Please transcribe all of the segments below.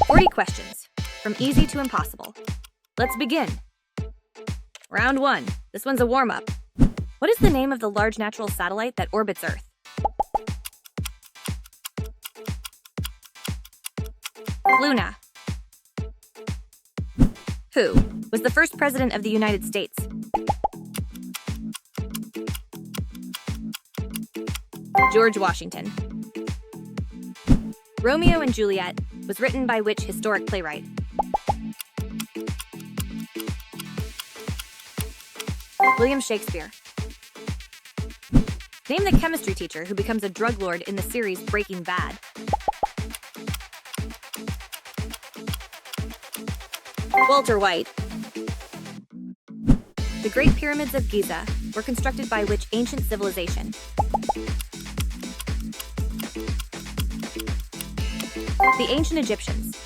40 questions, from easy to impossible. Let's begin. Round 1. This one's a warm-up. What is the name of the large natural satellite that orbits Earth? Luna. Who was the first president of the United States? George Washington. Romeo and Juliet was written by which historic playwright? William Shakespeare. Name the chemistry teacher who becomes a drug lord in the series Breaking Bad. Walter White. The Great Pyramids of Giza were constructed by which ancient civilization? The ancient Egyptians.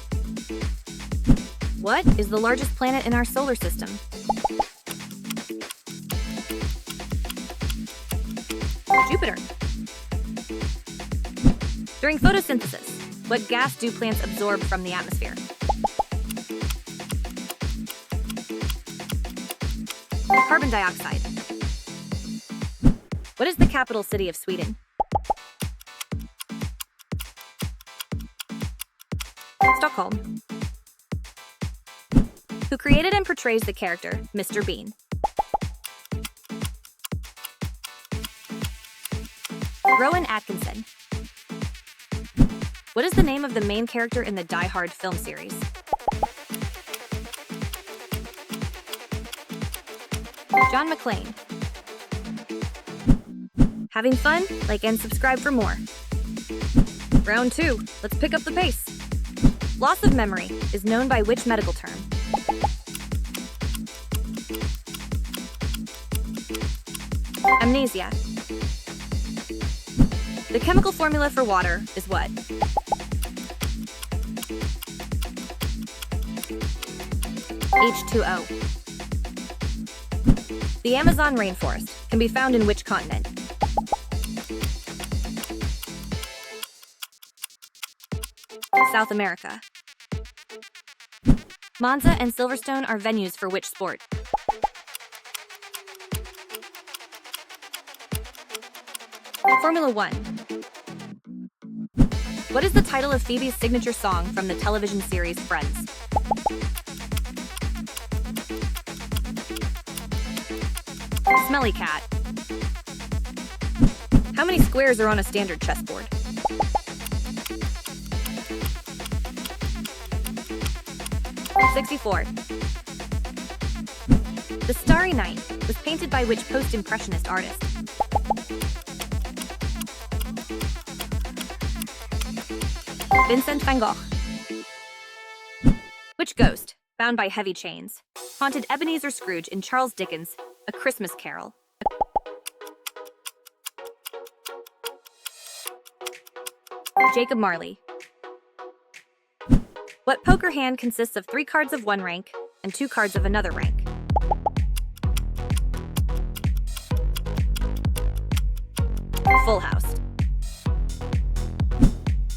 What is the largest planet in our solar system? Jupiter. During photosynthesis, what gas do plants absorb from the atmosphere? Carbon dioxide. What is the capital city of Sweden? Stockholm. Who created and portrays the character Mr. Bean? Rowan Atkinson. What is the name of the main character in the Die Hard film series? John McClane. Having fun? Like and subscribe for more. Round 2. Let's pick up the pace. Loss of memory is known by which medical term? Amnesia. The chemical formula for water is what? H2O. The Amazon rainforest can be found in which continent? South America. Monza and Silverstone are venues for which sport? Formula 1. What is the title of Phoebe's signature song from the television series Friends? Smelly Cat. How many squares are on a standard chessboard? 64. The Starry Night was painted by which post-impressionist artist? Vincent van Gogh. Which ghost, bound by heavy chains, haunted Ebenezer Scrooge in Charles Dickens' A Christmas Carol? Jacob Marley. What poker hand consists of 3 cards of one rank and 2 cards of another rank? Full House.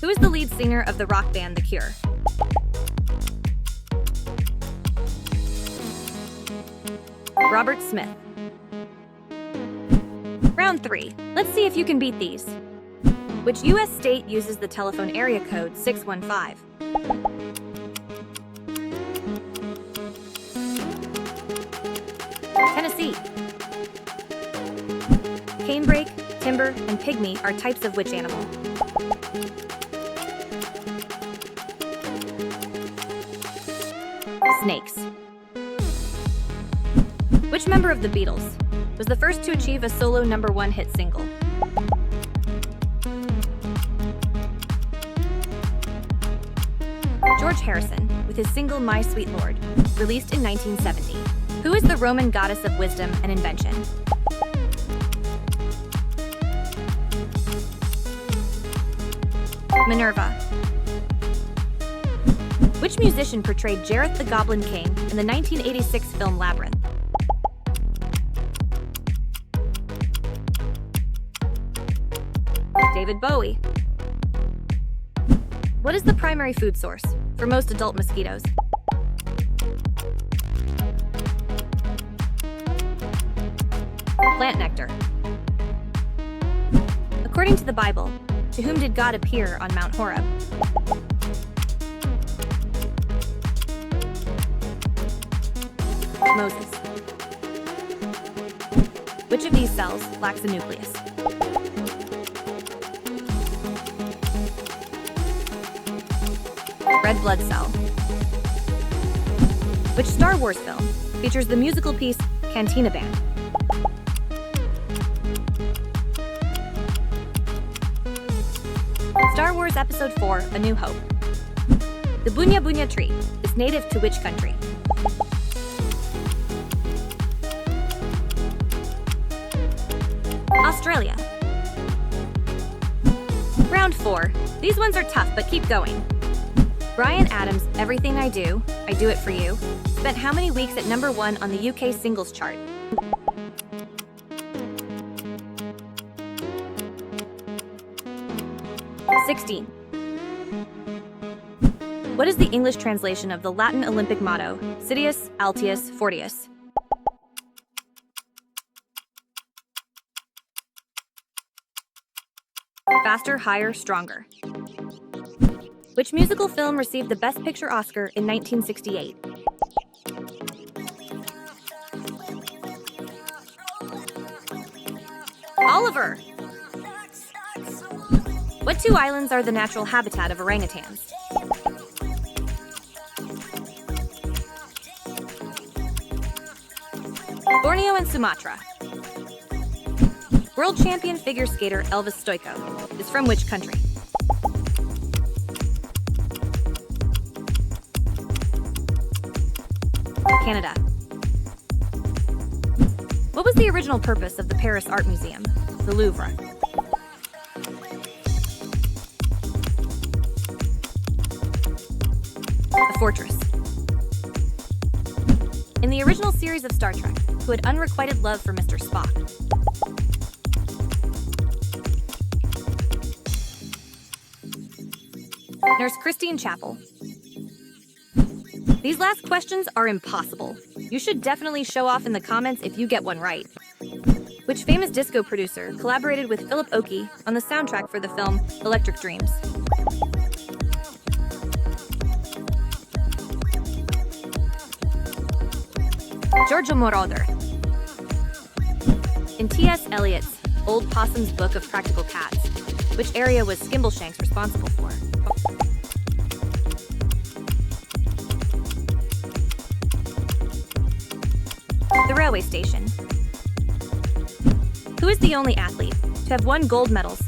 Who is the lead singer of the rock band The Cure? Robert Smith. Round 3. Let's see if you can beat these. Which U.S. state uses the telephone area code 615? Tennessee. Canebrake, timber, and pygmy are types of which animal? Snakes. Which member of the Beatles was the first to achieve a solo #1 hit single? George Harrison, with his single My Sweet Lord, released in 1970. Who is the Roman goddess of wisdom and invention? Minerva. Which musician portrayed Jareth the Goblin King in the 1986 film Labyrinth? David Bowie. What is the primary food source? for most adult mosquitoes. Plant nectar. According to the Bible, to whom did God appear on Mount Horeb? Moses. Which of these cells lacks a nucleus? Red blood cell. Which Star Wars film features the musical piece Cantina Band? Star Wars Episode 4, A New Hope. The Bunya Bunya tree is native to which country? Australia. Round 4. These ones are tough, but keep going. Bryan Adams' Everything I Do It For You, spent how many weeks at number 1 on the UK singles chart? (16) What is the English translation of the Latin Olympic motto, Citius, Altius, Fortius? Faster, higher, stronger. Which musical film received the Best Picture Oscar in 1968? Oliver! What two islands are the natural habitat of orangutans? Borneo and Sumatra. World champion figure skater Elvis Stoico is from which country? Canada. What was the original purpose of the Paris Art Museum, the Louvre? A fortress. In the original series of Star Trek, who had unrequited love for Mr. Spock? Nurse Christine Chapel. These last questions are impossible. You should definitely show off in the comments if you get one right. Which famous disco producer collaborated with Philip Oakey on the soundtrack for the film Electric Dreams? Giorgio Moroder. In T.S. Eliot's Old Possum's Book of Practical Cats, which area was Skimbleshanks responsible for? The railway station. Who is the only athlete to have won gold medals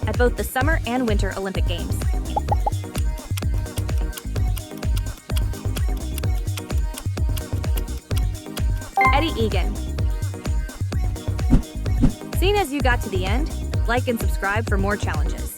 at both the Summer and Winter Olympic Games? Eddie Egan. Seeing as you got to the end, like and subscribe for more challenges.